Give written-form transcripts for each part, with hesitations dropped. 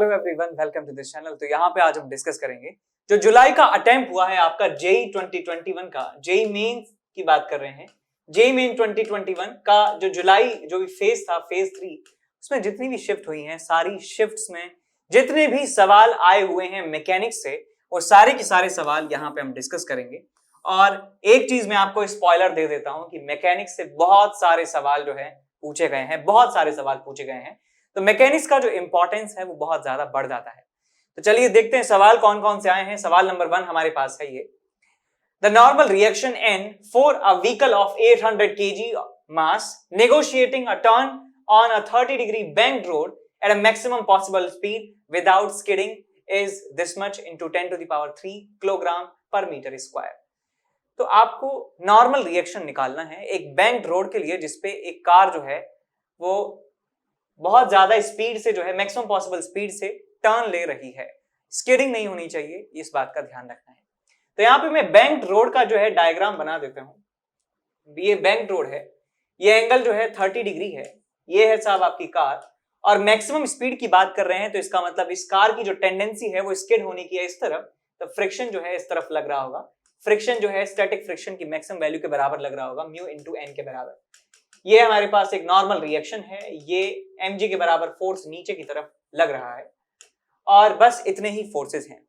Hello everyone, welcome to this channel. तो यहाँ पे आज हम डिस्कस करेंगे जो जुलाई का अटेम्प्ट हुआ है आपका जेई 2021 का, जेई मेन की बात कर रहे हैं। जेई मेन 2021 का जो जुलाई जो भी फेज था, फेज 3, उसमें जितनी भी शिफ्ट हुई हैं, सारी शिफ्ट्स में जितने भी सवाल आए हुए हैं मैकेनिक्स से, वो सारे के सारे सवाल यहाँ पे हम डिस्कस करेंगे। और एक चीज मैं आपको स्पॉइलर दे देता हूँ कि मैकेनिक्स से बहुत सारे सवाल जो है पूछे गए हैं, बहुत सारे सवाल पूछे गए हैं। तो मैकेनिक्स का जो इंपॉर्टेंस है वो बहुत ज्यादा बढ़ जाता है। तो चलिए देखते हैं सवाल कौन कौन से आए हैं। सवाल नंबर 1 हमारे पास है ये। The normal reaction N for a vehicle of 800 kg mass negotiating a turn on a 30 degree banked road at a maximum possible speed without skidding is this much into 10 to the power 3 kilogram पर metre square. तो आपको normal reaction निकालना है एक banked road के लिए जिसपे एक कार जो है वो बहुत ज्यादा स्पीड से जो है मैक्सिमम पॉसिबल स्पीड से टर्न ले रही है। स्किडिंग नहीं होनी चाहिए, इस बात का ध्यान रखना है। तो यहाँ पे मैं बैंक्ड रोड का जो है डायग्राम बना देता हूं। ये बैंक्ड रोड है, ये एंगल जो है 30 डिग्री है, ये है साहब आपकी कार, और मैक्सिमम स्पीड की बात कर रहे हैं। तो इसका मतलब इस कार की जो टेंडेंसी है वो स्किड होने की है इस तरफ, तो फ्रिक्शन जो है इस तरफ लग रहा होगा। फ्रिक्शन जो है स्टैटिक फ्रिक्शन की मैक्सिमम वैल्यू के बराबर लग रहा होगा, म्यू इंटू एन के बराबर। ये हमारे पास एक नॉर्मल रिएक्शन है, ये mg के बराबर फोर्स नीचे की तरफ लग रहा है, और बस इतने ही फोर्सेस हैं।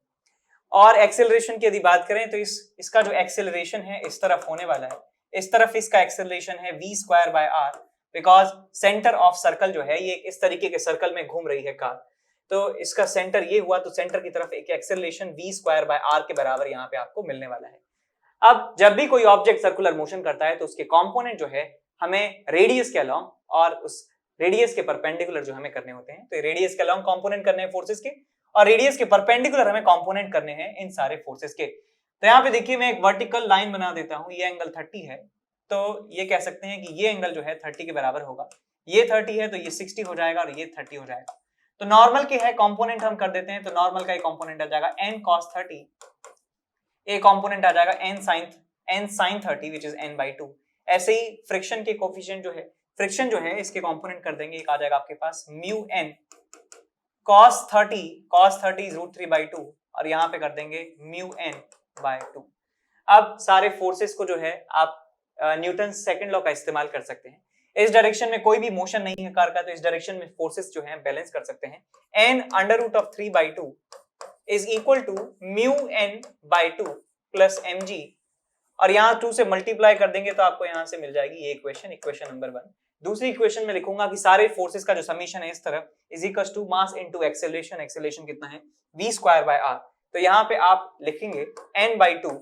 और एक्सेलरेशन की यदि बात करें तो इसका जो एक्सेलरेशन है इस तरफ होने वाला है, इस तरफ इसका एक्सेलरेशन है v square by r, because centre of circle जो है ये इस तरीके के सर्कल में घूम रही है कार, तो इसका सेंटर ये हुआ, तो सेंटर की तरफ एक acceleration v square by r के बराबर यहाँ पे आपको मिलने वाला है। अब जब भी कोई ऑब्जेक्ट सर्कुलर मोशन करता है तो उसके कॉम्पोनेंट जो है हमें रेडियस के अलोंग और उस रेडियस के परपेंडिकुलर जो हमें करने होते हैं। तो रेडियस के अलोंग कंपोनेंट करने हैं फोर्सेस के, और रेडियस के परपेंडिकुलर हमें कंपोनेंट करने हैं इन सारे फोर्सेस के। तो यहाँ पे देखिए मैं एक वर्टिकल लाइन बना देता हूं, ये एंगल 30 है, तो ये कह सकते हैं कि ये एंगल जो है 30 के बराबर होगा। ये 30 है तो ये 60 हो जाएगा और ये 30 हो जाएगा। तो नॉर्मल के है कॉम्पोनेंट हम कर देते हैं, तो नॉर्मल का एक कॉम्पोनेंट आ जाएगा n cos 30, एक कॉम्पोनेंट आ जाएगा n sin 30 which is n/2। ऐसे ही फ्रिक्शन के कोफिशिएंट जो है, फ्रिक्शन जो है इसके कंपोनेंट कर देंगे, एक आ जाएगा आपके पास म्यू n cos 30 is √3/2, और यहां पे कर देंगे म्यू n/2। अब सारे फोर्सेस को जो है आप न्यूटन सेकंड लॉ का इस्तेमाल कर सकते हैं। इस डायरेक्शन में कोई भी मोशन नहीं है कार का, तो इस डायरेक्शन में फोर्सेस जो है बैलेंस कर सकते हैं। n√3/2 is equal to mu n/2 plus mg, और यहाँ 2 से मल्टीप्लाई कर देंगे तो आपको यहाँ से मिल जाएगी ये इक्वेशन, इक्वेशन नंबर 1। दूसरी इक्वेशन में लिखूंगा कि सारे फोर्सेस का जो समीशन है इस तरफ is equal to mass into acceleration, acceleration कितना है v स्क्वायर बाय r। तो यहाँ पे आप लिखेंगे n/2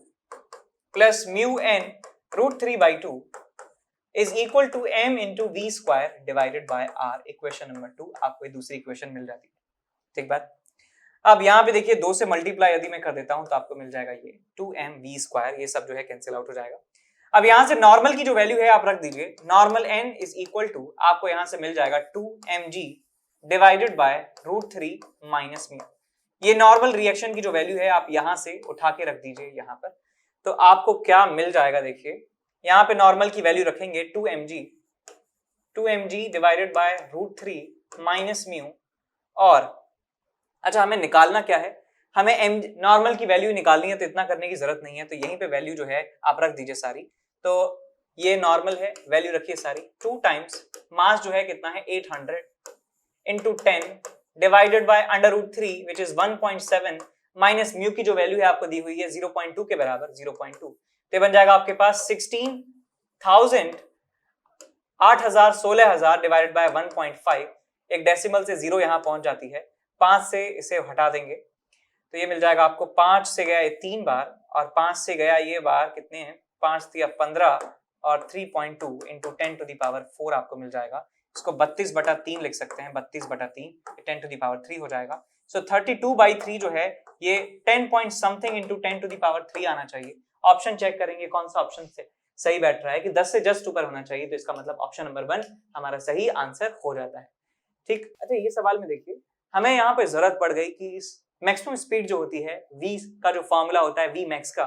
plus mu n√3/2 is equal to m into v square divided by r। Equation number 2 आपको ये दूसरी इक्वेशन मिल जाती है। ठीक बात। अब यहाँ पे देखिए 2 से मल्टीप्लाई यदि मैं कर देता हूं तो आपको मिल जाएगा ये 2mv स्क्वायर, ये सब जो है कैंसिल आउट हो जाएगा। अब यहाँ से नॉर्मल की जो वैल्यू है आप रख दीजिए, normal n is equal to आपको यहाँ से मिल जाएगा 2mg divided by √3 minus mu. ये नॉर्मल रिएक्शन की जो वैल्यू है आप यहाँ से उठा के रख दीजिए यहाँ पर, तो आपको क्या मिल जाएगा। देखिए यहाँ पे नॉर्मल की वैल्यू रखेंगे 2mg divided by √3 minus mu. और अच्छा हमें निकालना क्या है, हमें नॉर्मल की वैल्यू निकालनी है, तो इतना करने की जरूरत नहीं है, तो यहीं पे वैल्यू जो है आप रख दीजिए सारी। तो ये नॉर्मल है, वैल्यू रखिए सारी, 2 टाइम्स मास जो है कितना है 800 into 10 divided by √3 which is 1.7 minus mu की जो वैल्यू है आपको दी हुई है 0.2 के बराबर 0.2, तो बन जाएगा आपके पास 16,000 16,000 डिवाइडेड बाय 1.5। एक डेसिमल से 0 यहाँ पहुंच जाती है, 5 से इसे हटा देंगे तो ये मिल जाएगा आपको, 5 से गया ये 3 बार और 5 से गया ये बार, कितने हैं 5 3 15 और 3.2 इंटू 10 टू द पावर 4 आपको मिल जाएगा। इसको 32/3 लिख सकते हैं, 32/3 10 टू द पावर 3 हो जाएगा। सो 32/3 जो है ये 10 point something into 10 to the power 3 आना चाहिए। ऑप्शन चेक करेंगे कौन सा ऑप्शन से सही बैठ रहा है, कि 10 से जस्ट ऊपर होना चाहिए, तो इसका मतलब ऑप्शन नंबर 1 हमारा सही आंसर हो जाता है। ठीक। अच्छा ये सवाल में देखिए हमें यहाँ पे जरूरत पड़ गई कि इस मैक्सिमम स्पीड जो होती है v का जो फॉर्मूला होता है v max का,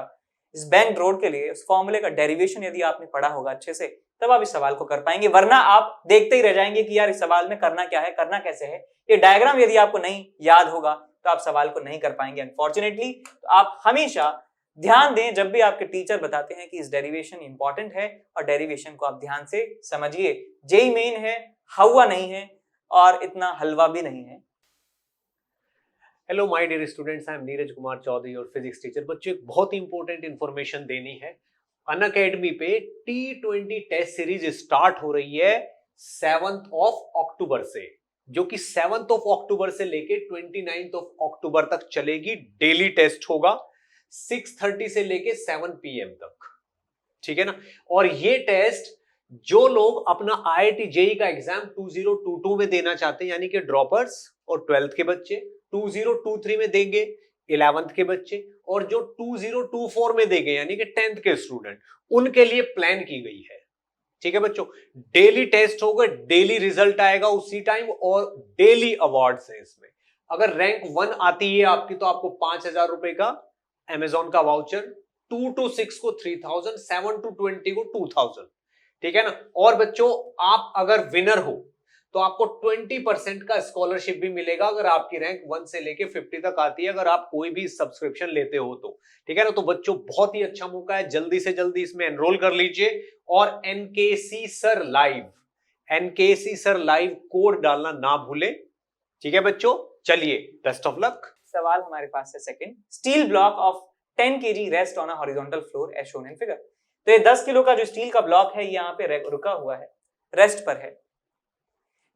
इस बैंक्ड रोड के लिए उस फॉर्मूले का डेरिवेशन यदि आपने पढ़ा होगा अच्छे से तब आप इस सवाल को कर पाएंगे, वरना आप देखते ही रह जाएंगे कि यार इस सवाल में करना क्या है, करना कैसे है। ये डायग्राम यदि आपको नहीं याद होगा तो आप सवाल को नहीं कर पाएंगे अनफॉर्चुनेटली। तो आप हमेशा ध्यान दें जब भी आपके टीचर बताते हैं कि इस डेरिवेशन इंपॉर्टेंट है, और डेरिवेशन को आप ध्यान से समझिए। जेई मेन है, हवा नहीं है और इतना हलवा भी नहीं है। Hello my dear students, I am Neeraj Kumar Chaudhary और फिजिक्स टीचर। बच्चों एक बहुत ही इंपॉर्टेंट इंफॉर्मेशन देनी है। अनअकैडमी पे T20 टेस्ट सीरीज स्टार्ट हो रही है 7th ऑफ अक्टूबर से, जो कि 7th ऑफ अक्टूबर से लेके 29th ऑफ अक्टूबर तक चलेगी। डेली टेस्ट होगा 6:30 से लेके 7 PM तक, ठीक है ना। और ये टेस्ट जो लोग अपना IIT JEE का एग्जाम 2022 में देना चाहते हैं, यानी कि ड्रॉपर्स और 12th के बच्चे 2023 में देंगे, 11th के बच्चे, और जो 2024 में देंगे यानी कि 10th के स्टूडेंट, उनके लिए प्लान की गई है, ठीक है बच्चों। डेली टेस्ट होगा, डेली रिजल्ट आएगा उसी टाइम, और डेली अवार्ड्स है इसमें। अगर रैंक 1 आती है आपकी तो आपको 5,000 रुपए का अमेजॉन का वाउचर, 2 to 6 को 3,000, 7 to 20 को 2,000, ठीक है ना। और बच्चों आप अगर विनर हो तो आपको 20% का स्कॉलरशिप भी मिलेगा अगर आपकी रैंक 1 से लेके 50 तक आती है, अगर आप कोई भी सब्सक्रिप्शन लेते हो तो, ठीक है ना। तो बच्चों बहुत ही अच्छा मौका है, जल्दी से जल्दी इसमें एनरोल कर लीजिए। और एनकेसी सर लाइव कोड डालना ना भूले, ठीक है बच्चों। चलिए, बेस्ट ऑफ लक। सवाल हमारे पास है second. Steel block of 10 kg rest on a horizontal floor as shown in figure. तो ये 10 किलो का जो स्टील का ब्लॉक है यहाँ पे रुका हुआ है, रेस्ट पर है।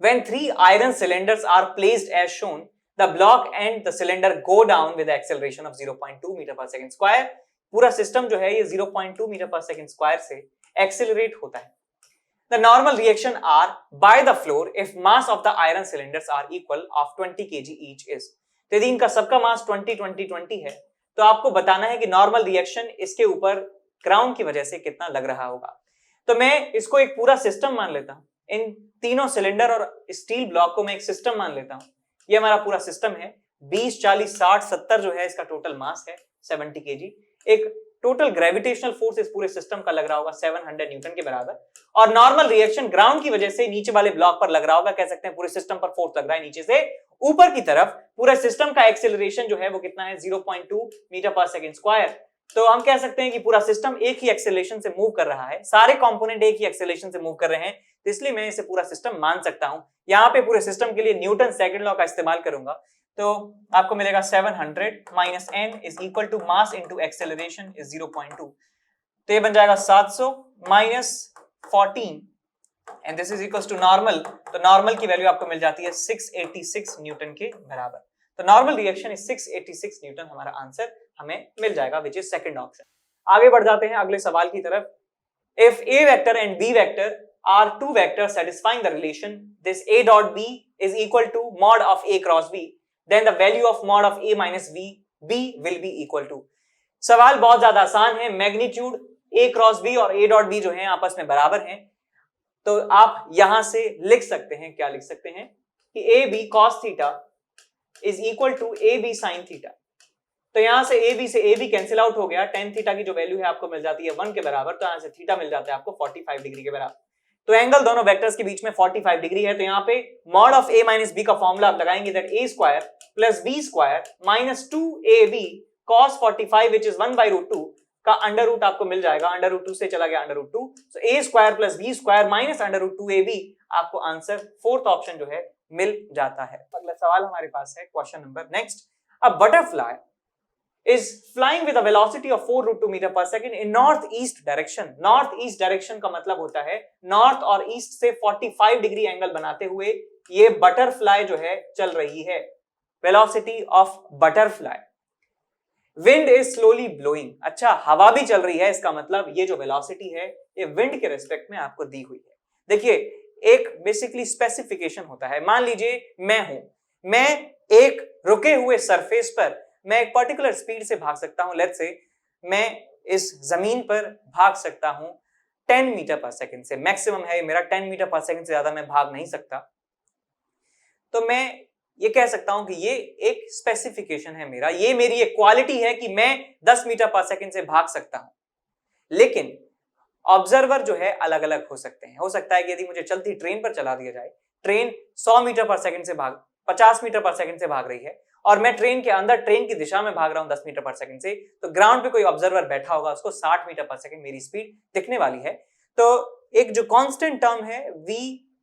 When 3 iron cylinders are placed as shown, the block and the cylinder go down with the acceleration of 0.2 meter per second square. पूरा सिस्टम जो है ये 0.2 मीटर पर सेकंड स्क्वायर से एक्सेलरेट होता है। The normal reaction are by the floor if mass of the iron cylinders are equal of 20 kg each is. तो यदि इनका सबका मास 20 है तो आपको बताना है कि नॉर्मल रिएक्शन इसके ऊपर ग्राउंड की वजह से कितना लग रहा होगा। तो मैं इसको एक पूरा सिस्टम मान लेता हूं, इन तीनों सिलेंडर और स्टील ब्लॉक को मैं एक सिस्टम मान लेता हूं। ये हमारा पूरा सिस्टम है, 20, 40, 60, 70 जो है इसका टोटल मास है 70 kg। एक टोटल ग्रेविटेशनल फोर्स इस पूरे सिस्टम का लग रहा होगा 700 न्यूटन के बराबर, और नॉर्मल रिएक्शन ग्राउंड की वजह से नीचे वाले ब्लॉक पर लग रहा होगा। कह सकते हैं पूरे सिस्टम पर फोर्स लग रहा है नीचे से ऊपर की तरफ। पूरा सिस्टम का एक्सेलरेशन जो है वो कितना है, 0.2 मीटर पर सेकंड स्क्वायर। तो हम कह सकते हैं कि पूरा सिस्टम एक ही एक्सेलरेशन से मूव कर रहा है, सारे कंपोनेंट एक ही एक्सेलरेशन से मूव कर रहे हैं, तो इसलिए मैं इसे पूरा सिस्टम मान सकता हूं। यहां पे पूरे सिस्टम के लिए न्यूटन सेकंड लॉ का इस्तेमाल करूंगा, तो आपको मिलेगा 700 minus n is equal to mass into acceleration is 0.2। तो ये बन जाएगा 700 minus 14 and this is equal to normal. तो नॉर्मल की वैल्यू आपको मिल जाती है 686 न्यूटन के बराबर। तो नॉर्मल रिएक्शन इज 686 न्यूटन, हमारा आंसर हमें मिल जाएगा विच इज सेकंड ऑप्शन। आगे बढ़ जाते हैं अगले सवाल की तरफ। If a vector and b vector are two vectors satisfying the relation this a dot b is equal to mod of a cross b, then the value of mod of a minus b will be equal to। सवाल बहुत ज्यादा आसान है। Magnitude a cross b और a dot b जो है आपस में बराबर हैं, तो आप यहां से लिख सकते हैं, क्या लिख सकते हैं कि a b cos theta is equal to a b sin theta. तो यहां से a b से a b कैंसिल आउट हो गया, tan थीटा की जो वैल्यू है आपको मिल जाती है 1 के बराबर, तो यहां से थीटा मिल जाता है आपको 45 डिग्री के बराबर। तो एंगल दोनों वेक्टर्स के बीच में 45 डिग्री है। तो यहाँ पे mod of a minus b का फॉर्मूला आप लगाएंगे, that a square plus b square minus 2ab cos 45 which is 1/√2 का अंडर रूट आपको मिल जाएगा। √2 से चला गया √2, सो a square plus b square minus √2ab, आपको आंसर फोर्थ ऑप्शन जो है मिल जाता है। अगला सवाल हमारे पास है question number next. A butterfly is flying with a velocity of 4√2 meter per second in northeast direction। northeast direction का मतलब होता है नॉर्थ और ईस्ट से 45 डिग्री एंगल बनाते हुए ये बटरफ्लाई जो है चल रही है। Velocity of butterfly. Wind is slowly blowing. अच्छा, हवा भी चल रही है, इसका मतलब ये जो वेलोसिटी है ये विंड के रिस्पेक्ट में आपको दी हुई है। देखिए, एक बेसिकली स्पेसिफिकेशन होता है। मान लीजिए मैं एक रुके हुए सरफेस पर मैं एक पर्टिकुलर स्पीड से भाग सकता हूं। लेट्स से मैं इस जमीन पर भाग सकता हूं 10 मीटर पर सेकंड से, मैक्सिमम है मेरा 10 मीटर पर सेकंड से ज्यादा मैं भाग नहीं सकता। तो मैं ये कह सकता हूं कि ये एक स्पेसिफिकेशन है मेरा, ये मेरी एक क्वालिटी है कि मैं 10 मीटर पर सेकंड से भाग सकता हूं। लेकिन ऑब्जर्वर जो है अलग अलग हो सकते हैं। हो सकता है कि यदि मुझे चलती ट्रेन पर चला दिया जाए, ट्रेन 100 मीटर पर सेकंड से 50 मीटर पर सेकंड से भाग रही है और मैं ट्रेन के अंदर ट्रेन की दिशा में भाग रहा हूं 10 मीटर पर सेकंड से, तो ग्राउंड पे कोई ऑब्जर्वर बैठा होगा, उसको 60 मीटर पर सेकंड मेरी स्पीड दिखने वाली है। तो एक जो कांस्टेंट टर्म है v,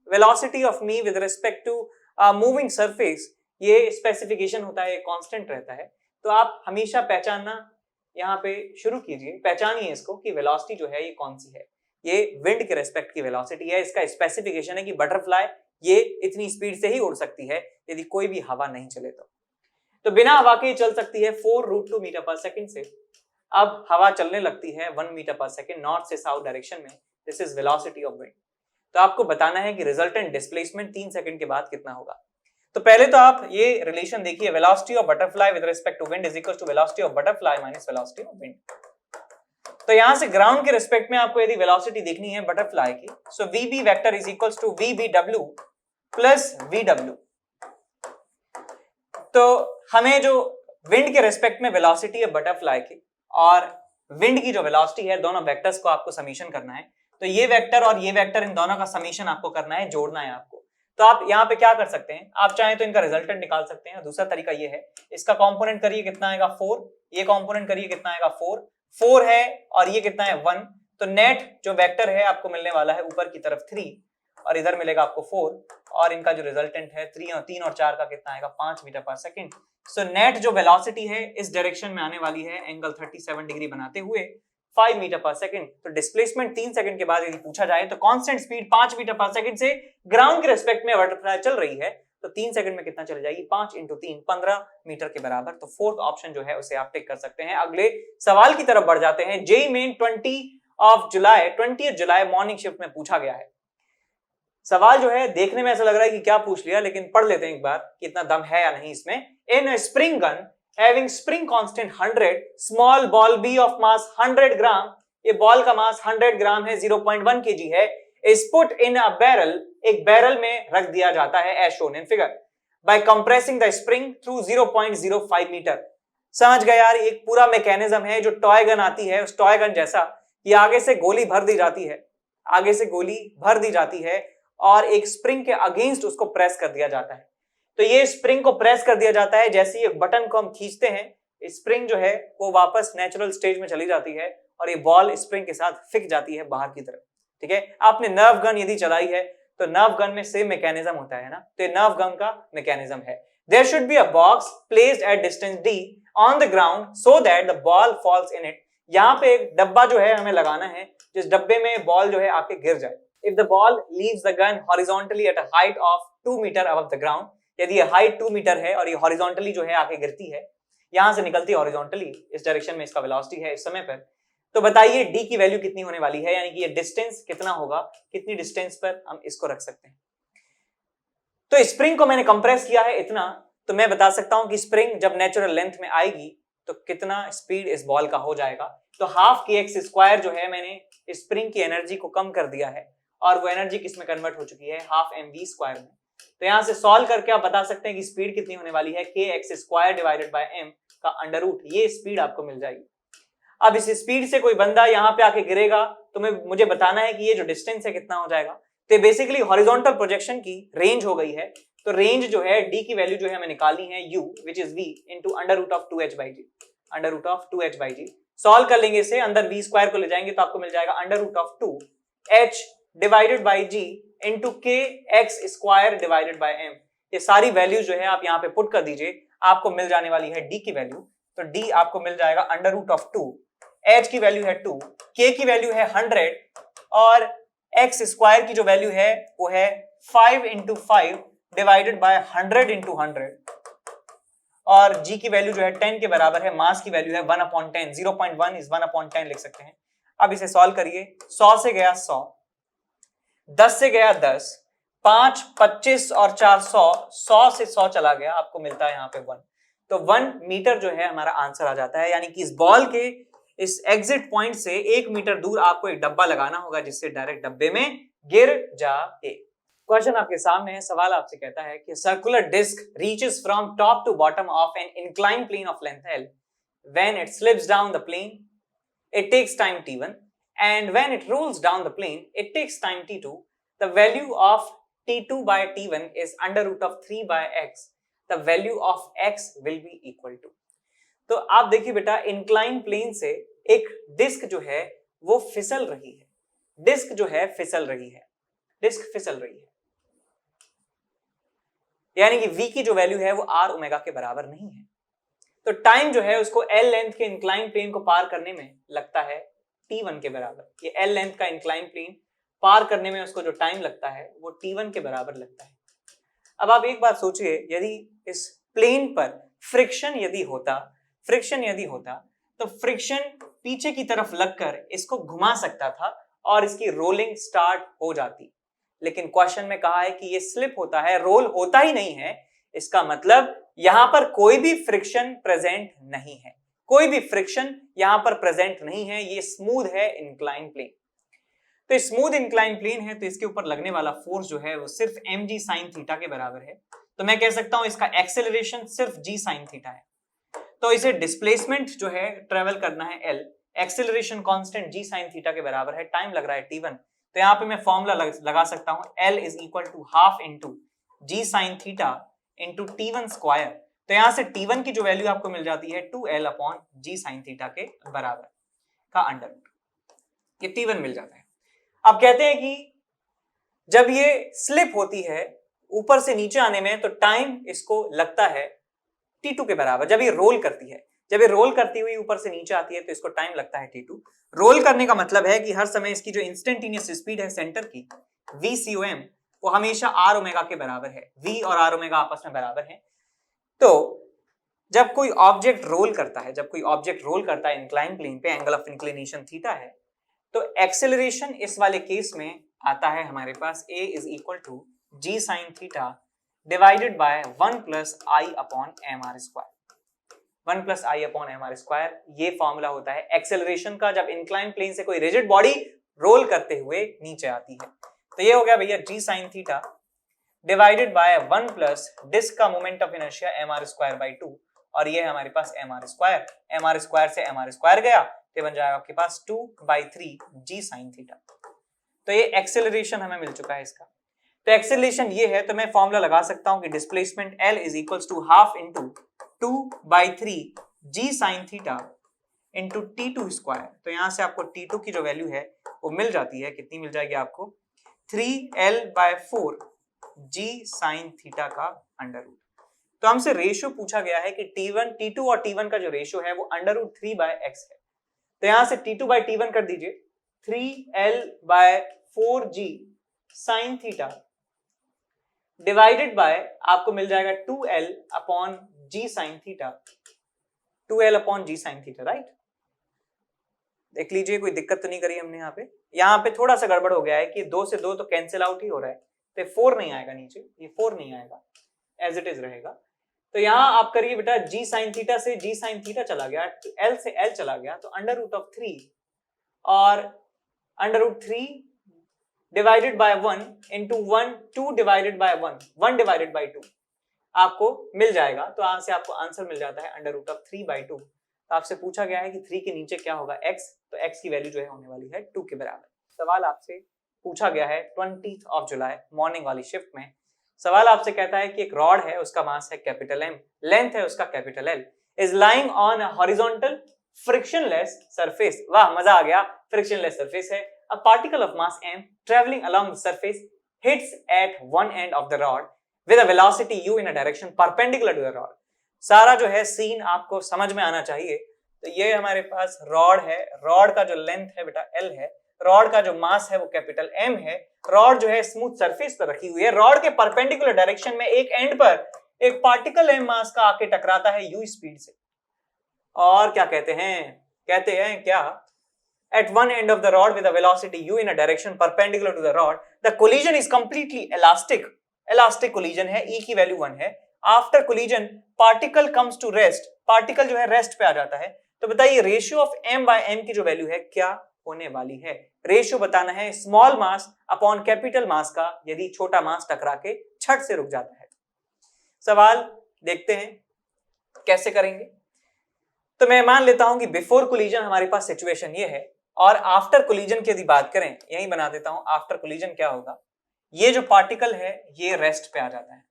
velocity of me with respect to moving surface, ये स्पेसिफिकेशन होता है, कांस्टेंट रहता है। तो आप हमेशा पहचानना यहाँ पे शुरू कीजिए, पहचानिए इसको कि वेलोसिटी जो है ये कौन सी है। ये विंड के रेस्पेक्ट की वेलोसिटी है। इसका स्पेसिफिकेशन है कि बटरफ्लाई ये इतनी स्पीड से ही उड़ सकती है यदि कोई भी हवा नहीं चले तो बिना हवा के चल सकती है 4√2 मीटर पर सेकंड से। अब हवा चलने लगती है 1 मीटर पर सेकंड नॉर्थ से साउथ डायरेक्शन में। This is velocity of wind. तो आपको बताना है कि रिजल्टेंट डिस्प्लेसमेंट 3 सेकंड के बाद कितना होगा। तो पहले तो आप ये रिलेशन देखिए, velocity of butterfly with respect to wind is equal to velocity of butterfly minus velocity of wind. तो यहां से ग्राउंड के रिस्पेक्ट में आपको यदि वेलोसिटी देखनी है बटरफ्लाई की, so VB vector is equal to VBW plus VW. तो हमें जो विंड के रेस्पेक्ट में वेलोसिटी है बटरफ्लाई की और विंड की जो वेलोसिटी है, दोनों वेक्टर्स को आपको समीशन करना है। तो ये वेक्टर और ये वेक्टर, इन दोनों का समीशन आपको करना है, जोड़ना है आपको। तो आप यहाँ पे क्या कर सकते हैं, आप चाहें तो इनका रिजल्टेंट निकाल सकते हैं। दूसरा तरीका ये है, इसका कंपोनेंट करिए कितना आएगा 4, ये कंपोनेंट करिए कितना आएगा 4 है और ये कितना है 1। तो नेट जो वेक्टर है आपको मिलने वाला है ऊपर की तरफ 3 और इधर मिलेगा आपको 4 और इनका जो रिजल्टेंट है 3 और 4 का कितना आएगा 5 मीटर पर सेकंड। सो नेट जो वेलोसिटी है इस डायरेक्शन में आने वाली है एंगल 37 डिग्री बनाते हुए 5 मीटर पर सेकंड। तो डिस्प्लेसमेंट 3 सेकंड के बाद यदि पूछा जाए तो कांस्टेंट स्पीड 5 मीटर पर सेकंड से ग्राउंड के रेस्पेक्ट में बटरफ्लाई चल रही है, तो 3 सेकंड में कितना चली जाएगी, 5 × 3 15 मीटर के बराबर। तो फोर्थ ऑप्शन जो है उसे आप टिक कर सकते हैं। अगले सवाल की तरफ बढ़ जाते हैं। जेईई मेन 20 जुलाई मॉर्निंग शिफ्ट में पूछा गया है। सवाल जो है देखने में ऐसा लग रहा है कि क्या पूछ लिया, लेकिन पढ़ लेते हैं एक बार कि इतना दम है या नहीं इसमें। In a spring gun having spring constant 100, small ball B of mass 100 ग्राम, ये बॉल का मास 100 ग्राम है, 0.1 kg है, is put in a barrel, एक बैरल में रख दिया जाता है as shown in figure, by compressing the spring through 0.05 metre. समझ गए यार, एक पूरा मैकेनिज्म है जो टॉय गन आती है, उस टॉय गन जैसा कि आगे से गोली भर दी जाती है, आगे से गोली भर दी जाती है और एक स्प्रिंग के अगेंस्ट उसको प्रेस कर दिया जाता है। तो ये स्प्रिंग को प्रेस कर दिया जाता है, जैसे ही एक बटन को हम खींचते हैं स्प्रिंग जो है वो वापस नेचुरल स्टेज में चली जाती है और ये बॉल स्प्रिंग के साथ फिक जाती है बाहर की तरफ। ठीक है, आपने नर्व गन यदि चलाई है तो नर्व गन में सेम मैकेनिज्म होता है ना, तो ये नर्व गन का मैकेनिज्म है। There should be a box placed at distance d on the ground so that the ball falls in it. यहाँ पे एक डब्बा जो है हमें लगाना है, जिस डब्बे में बॉल जो है आके गिर जाए। If the ball leaves the gun horizontally at a height of 2 metre above the ground, यदि ये हाइट 2 मीटर है और ये हॉरिजॉन्टली जो है आके गिरती है, यहां से निकलती है हॉरिजॉन्टली, इस डायरेक्शन में इसका वेलोसिटी है इस समय पर, तो बताइए d की वैल्यू कितनी होने वाली है, यानी कि ये डिस्टेंस कितना होगा, कितनी डिस्टेंस पर हम इसको रख सकते हैं। तो स्प्रिंग को मैंने कंप्रेस किया है इतना, तो मैं बता सकता हूं कि स्प्रिंग जब नेचुरल लेंथ में आएगी तो कितना स्पीड इस बॉल का हो जाएगा। तो हाफ kx² जो है, मैंने स्प्रिंग की एनर्जी को कम कर दिया है और वो एनर्जी किस में कन्वर्ट हो चुकी है, हाफ mv² में। तो यहां से सॉल्व करके आप बता सकते हैं कि स्पीड कितनी होने वाली है, kx² डिवाइडेड बाय m का अंडर रूट, ये स्पीड आपको मिल जाएगी। अब इस स्पीड से कोई बंदा यहाँ पे आके गिरेगा तो मुझे बताना है कि ये जो डिस्टेंस है कितना हो जाएगा। तो बेसिकली हॉरिजॉन्टल प्रोजेक्शन की रेंज हो गई है, तो रेंज जो है d की वैल्यू जो है हमें निकालनी है u which is v into under root of 2h/g। Solve कर लेंगे इसे, अंदर v² को ले जाएंगे तो आपको मिल जाएगा under root of 2h divided by g into kx² divided by m। ये सारी वैल्यू जो है आप यहाँ पे पुट कर दीजिए, आपको मिल जाने वाली है d की वैल्यू। तो d आपको मिल जाएगा अंडर रूट ऑफ 2, h की वैल्यू है 2, k की वैल्यू है 100 और x² की जो वैल्यू है वो है 5 × 5 डिवाइडेड बाय 100 × 100 और g की वैल्यू जो है 10 के बराबर है, मास की वैल्यू है 1/10, 0.1 इज 1/10 लिख सकते हैं। अब इसे सॉल्व करिए, 100 से गया 100, 10 से गया 10, 5, 25 और 4 100 से 100 चला गया, आपको मिलता है यहाँ पे 1। तो 1 मीटर जो है हमारा आंसर आ जाता है, यानी कि इस बॉल के इस एग्जिट पॉइंट से 1 मीटर दूर आपको एक डब्बा लगाना होगा जिससे डायरेक्ट डब्बे में गिर जाए। क्वेश्चन आपके सामने है, सवाल आपसे कहता है कि circular disc reaches from top to bottom of an inclined plane of length L when it slips down the plane it takes time t1 and when it rolls down the plane, it takes time t2. The value of t2 by t1 is under root of 3 by x. The value of x will be equal to. तो आप देखिए बेटा, incline plane से एक disc जो है वो फिसल रही है, डिस्क जो है फिसल रही है, डिस्क फिसल रही है, यानी कि v की जो वैल्यू है वो r ओमेगा के बराबर नहीं है। तो टाइम जो है उसको l लेंथ के इंक्लाइन प्लेन को पार करने में लगता है t1 के बराबर। ये l लेंथ का इंक्लाइन प्लेन पार करने में उसको जो टाइम लगता है वो t1 के बराबर लगता है। अब आप एक बात सोचिए, यदि इस प्लेन पर फ्रिक्शन यदि होता तो फ्रिक्शन पीछे की तरफ लगकर इसको घुमा सकता था और इसकी रोलिंग स्टार्ट हो जाती, लेकिन क्वेश्चन में कहा है कि ये स्लिप होता है, रोल होता ही नहीं है। इसका मतलब यहां पर कोई भी फ्रिक्शन प्रेजेंट नहीं है, कोई भी फ्रिक्शन यहां पर प्रेजेंट नहीं है। ये स्मूथ है इंक्लाइन प्लेन। तो स्मूथ इंक्लाइन प्लेन है तो इसके ऊपर लगने वाला फोर्स जो है वो सिर्फ mg sin थीटा के बराबर है। तो मैं कह सकता हूं इसका एक्सेलरेशन सिर्फ g sin थीटा है। तो इसे डिस्प्लेसमेंट जो है ट्रेवल करना है l, acceleration constant g sin theta के बराबर है, टाइम लग रहा है t1। तो यहाँ पे मैं फॉर्मूला लगा सकता हूं l is equal to half into g sin theta into t1 square. तो यहां से t1 की जो वैल्यू आपको मिल जाती है 2l upon g sin theta के बराबर का अंडर रूट, ये t1 मिल जाता है। अब कहते हैं कि जब ये स्लिप होती है ऊपर से नीचे आने में तो टाइम इसको लगता है t2 के बराबर। जब ये रोल करती है, जब ये रोल करती हुई ऊपर से नीचे आती है तो इसको टाइम लगता है t2। रोल करने का मतलब है कि हर समय इसकी जो इंस्टेंटेनियस स्पीड है सेंटर की vcom वो हमेशा r ओमेगा के बराबर है, v और r ओमेगा आपस में बराबर है। तो जब कोई ऑब्जेक्ट रोल करता है, जब कोई ऑब्जेक्ट रोल करता है इंक्लाइन प्लेन पे, एंगल ऑफ इंक्लिनेशन थीटा है, तो एक्सेलरेशन इस वाले केस में आता है हमारे पास a is equal to g sin theta divided by 1 plus I upon M R square. 1 plus I upon M R square ये फॉर्मूला होता है एक्सेलरेशन का जब इंक्लाइन प्लेन से कोई रिजिड बॉडी रोल करते हुए नीचे आती है। तो ये हो गया भैया g sin theta divided by 1 plus disc का moment of inertia M R square by 2, और ये है हमारे पास एम आर स्क्वायर से एम आर स्क्वायर गया तो बन जाएगा आपके पास 2/3 g sin थीटा। तो ये एक्सेलरेशन हमें मिल चुका है इसका। तो एक्सेलरेशन ये है, तो मैं फॉर्मूला लगा सकता हूं कि displacement L is equals to half into 2/3 g sin theta into t2 square. तो यहां से आपको t2 की जो वैल्यू है वो मिल जाती है, कितनी मिल जाएगी आपको 3L/4 g sin थीटा का अंडर रूट। तो हमसे रेशियो पूछा गया है कि t1, t2 और t1 का जो रेशियो है वो अंडर रूट 3/x है। तो यहां से t2/t1 कर दीजिए 3L/4g sin theta divided bye आपको मिल जाएगा 2L upon g sin theta, 2L upon g sin theta, right. देख लीजिए कोई दिक्कत तो नहीं करी हमने यहाँ पे थोड़ा सा गड़बड़ हो गया है कि 2 से 2 तो कैंसिल आउट ही हो रहा है, तो 4 नहीं आएगा नीचे, ये 4 नहीं आएगा, एज इट इज रहेगा। तो यहाँ आप करिए बेटा g sin थीटा से g sin थीटा चला गया, L से L चला गया, तो अंडर रूट ऑफ 3 और under root 3 divided by 1 into 1, 2 divided by 1 divided by 2 आपको मिल जाएगा। तो यहां से आपको आंसर मिल जाता है अंडर रूट ऑफ 3/2। तो आपसे पूछा गया है कि 3 के नीचे क्या होगा x, तो x की वैल्यू जो है होने वाली है 2 के बराबर। सवाल आपसे पूछा गया है 20 जुलाई मॉर्निंग वाली शिफ्ट में। सवाल आपसे कहता है कि एक रॉड है, उसका मास है कैपिटल M, लेंथ है उसका capital L, is lying on horizontal frictionless surface. वाह मजा आ गया, फ्रिक्शनलेस सरफेस है। A particle of mass m traveling along the surface hits at one end of the rod with a velocity u in a direction perpendicular to the rod। सारा जो है scene आपको समझ में आना चाहिए। तो ये हमारे पास रॉड है, रॉड का जो लेंथ है बेटा L है, रॉड का जो मास है वो कैपिटल M है, रॉड जो है स्मूथ सरफेस पर रखी हुई है, रॉड के परपेंडिकुलर डायरेक्शन में एक एंड पर एक पार्टिकल M मास का आके टकराता है u स्पीड से, और क्या कहते हैं क्या, at one end of the rod with a velocity u in a direction perpendicular to the rod, the collision is completely elastic collision है, e की वैल्यू 1 है। after collision particle comes to rest, particle जो है rest पे आ जाता है। तो बताइए ratio of m by m की जो वैल्यू है क्या होने वाली है। रेशियो बताना है स्मॉल मास अपॉन कैपिटल मास का, यदि छोटा मास टकरा के छट से रुक जाता है। सवाल देखते हैं कैसे करेंगे। तो मैं मान लेता हूं कि बिफोर कोलिजन हमारे पास सिचुएशन ये है और आफ्टर कोलिजन की यदि बात करें, यही बना देता हूं, आफ्टर कोलिजन क्या होगा, ये जो पार्टिकल है ये रेस्ट पे आ जाता है।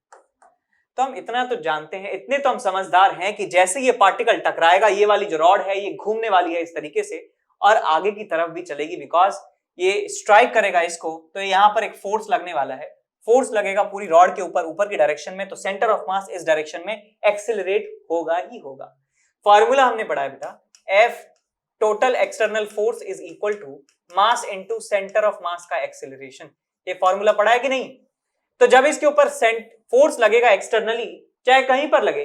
तो हम इतना तो जानते हैं, इतने तो हम समझदार हैं कि जैसे ये पार्टिकल टकराएगा, ये वाली जो रॉड है ये घूमने वाली है इस तरीके से और आगे की तरफ भी चलेगी, बिकॉज ये स्ट्राइक करेगा इसको, तो यहां पर एक फोर्स लगने वाला है, फोर्स लगेगा पूरी रॉड के ऊपर, ऊपर की डायरेक्शन में, तो सेंटर ऑफ मास इस डायरेक्शन में एक्सेलरेट होगा ही होगा। फॉर्मूला हमने पढ़ा है बेटा, F total external force is equal to mass into centre of mass का एक्सेलरेशन। ये फॉर्मूला पढ़ा है कि नहीं? तो जब इसके ऊपर फोर्स लगेगा एक्सटर्नली, चाहे कहीं पर लगे,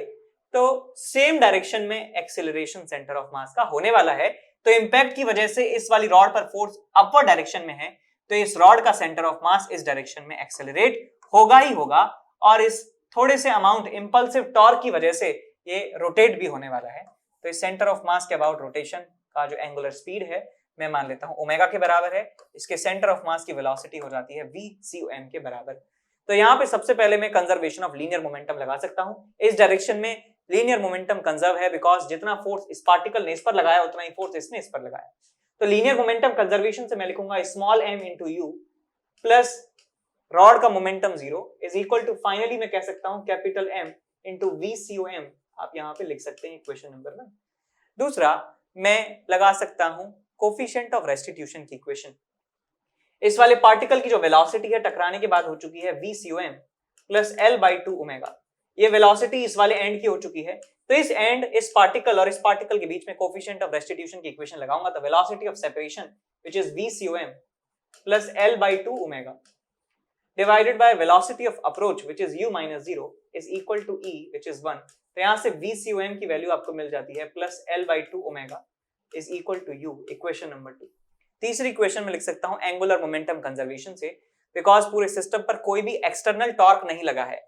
तो सेम डायरेक्शन में एक्सेलरेशन सेंटर ऑफ मास का होने वाला है। तो इंपैक्ट की वजह से इस वाली रॉड पर फोर्स अपवर्ड डायरेक्शन में है, तो इस रॉड का सेंटर ऑफ मास इस डायरेक्शन में एक्सेलरेट होगा ही होगा, और इस थोड़े से अमाउंट इंपल्सिव टॉर्क की वजह से ये रोटेट भी होने वाला है। तो इस सेंटर ऑफ मास के अबाउट रोटेशन का जो एंगुलर स्पीड है मैं मान लेता हूं ओमेगा के बराबर है, इसके सेंटर ऑफ मास की वेलोसिटी हो जाती है v/c/m के बराबर। तो यहाँ पे सबसे पहले मैं कंजर्वेशन ऑफ लीनियर मोमेंटम लगा सकता हूं। इस डायरेक्शन में लीनियर मोमेंटम कंजर्व है, बिकॉज जितना फोर्स इस पार्टिकल ने इस पर लगाया उतना ही फोर्स इसने इस पर लगाया। तो लीनियर मोमेंटम कंजर्वेशन से मैं लिखूंगा small m into U plus rod का momentum 0 is equal to, finally मैं कह सकता हूं कैपिटल M इंटू v/c/m। आप यहाँ पे लिख सकते हैं इक्वेशन नंबर 1। दूसरा मैं लगा सकता हूं कोफिशिएंट ऑफ रेस्टिट्यूशन की इक्वेशन। इस वाले पार्टिकल की जो वेलोसिटी है टकराने के बाद हो चुकी है v/c/m प्लस l/2 ओमेगा। ये वेलोसिटी इस वाले एंड की हो चुकी है, तो इस एंड, इस पार्टिकल और इस पार्टिकल के बीच में कोफिशिएंट ऑफ रेस्टिट्यूशन की इक्वेशन लगाऊंगा, तो velocity of separation which is v/c/m plus l/2 omega divided by velocity of approach which is u - 0 is equal to e which is 1। तो यहां से v/c/m की वैल्यू आपको मिल जाती है plus l/2 omega is equal to u, equation number 2। तीसरी equation में लिख सकता हूं एंगुलर मोमेंटम कंजर्वेशन से, बिकॉज पूरे सिस्टम पर कोई भी एक्सटर्नल टॉर्क नहीं लगा है।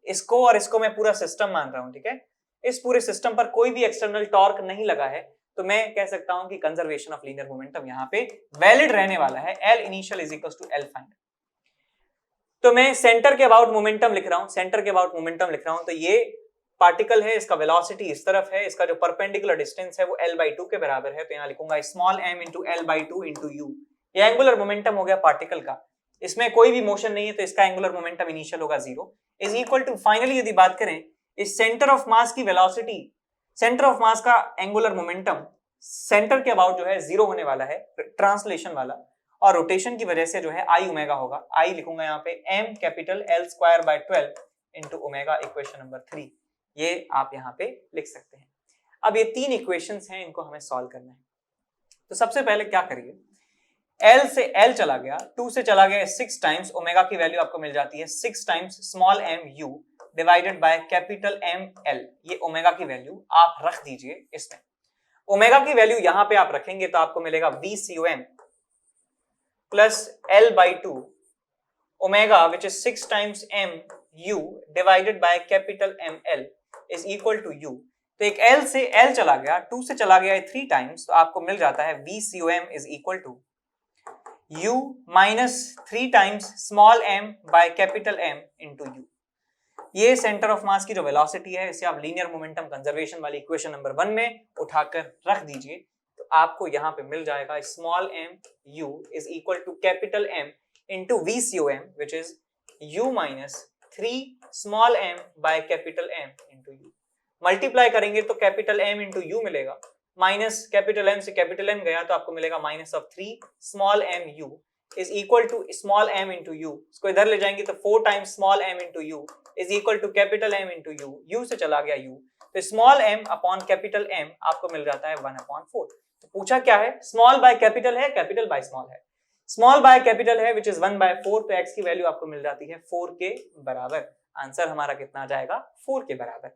इसको और इसको मैं पूरा सिस्टम मान रहा हूं, ठीक है? इस पूरे सिस्टम पर कोई भी एक्सटर्नल टॉर्क नहीं लगा है, तो मैं कह सकता हूं कि कंजर्वेशन ऑफ लीनियर मोमेंटम यहां पे वैलिड रहने वाला है। L initial is equal to L final. तो मैं सेंटर के अबाउट मोमेंटम लिख रहा हूं, सेंटर के अबाउट मोमेंटम लिख रहा हूं, तो ये पार्टिकल है, इसका वेलोसिटी इस तरफ है, इसका जो परपेंडिकुलर डिस्टेंस है वो l/2 के बराबर है, तो यहां लिखूंगा small m into l/2 into u। ये एंगुलर मोमेंटम हो गया पार्टिकल का, इसमें कोई भी मोशन नहीं है, तो इसका एंगुलर मोमेंटम इनिशियल होगा 0 इज इक्वल टू, फाइनली यदि बात करें इस सेंटर ऑफ मास की वेलोसिटी, सेंटर ऑफ मास का एंगुलर मोमेंटम सेंटर के अबाउट जो है 0 होने वाला है, ट्रांसलेशन वाला, और रोटेशन की वजह से जो है i ओमेगा होगा। i लिखूंगा यहाँ पे m capital L²/12 into omega, equation number 3। ये आप यहाँ पे लिख सकते हैं। अब ये 3 इक्वेशंस हैं, इनको हमें सॉल्व करना है। तो सबसे पहले क्या करिए, L से L चला गया, 2 से चला गया 6 टाइम्स, ओमेगा की वैल्यू आपको मिल जाती है 6 times small m u divided by capital M L। ये ओमेगा की वैल्यू आप रख दीजिए इसमें। ओमेगा की वैल्यू यहाँ पे आप रखेंगे तो आपको मिलेगा v/c/m plus l/2 omega which is 6 times m u divided by capital M L is equal to u। तो एक L से L चला गया, 2 से चला गया 3 टाइम्स, तो आपको मिल जाता है v/c/m is equal to u minus 3 times small m by capital M into u। ये सेंटर ऑफ मास की जो वेलोसिटी है, इसे आप लीनियर मोमेंटम कंजर्वेशन वाली इक्वेशन नंबर 1 में उठाकर रख दीजिए, तो आपको यहाँ पे मिल जाएगा small m u is equal to capital M into v/c/m which is u minus 3 small m by capital M into u। Multiply करेंगे तो कैपिटल M इंटू u मिलेगा, माइनस कैपिटल M से कैपिटल M गया तो आपको मिलेगा minus of 3 small m u is equal to small m into u। इसको इधर ले जाएंगे तो 4 times small m into u is equal to capital M into u। u से चला गया u, तो small m upon capital M आपको मिल जाता है 1/4। तो पूछा क्या है, स्मॉल बाय कैपिटल है, कैपिटल बाय स्मॉल है, स्मॉल बाय कैपिटल है विच इज 1/4, तो x की वैल्यू आपको मिल जाती है 4 के बराबर। आंसर हमारा कितना आ जाएगा, 4 के बराबर।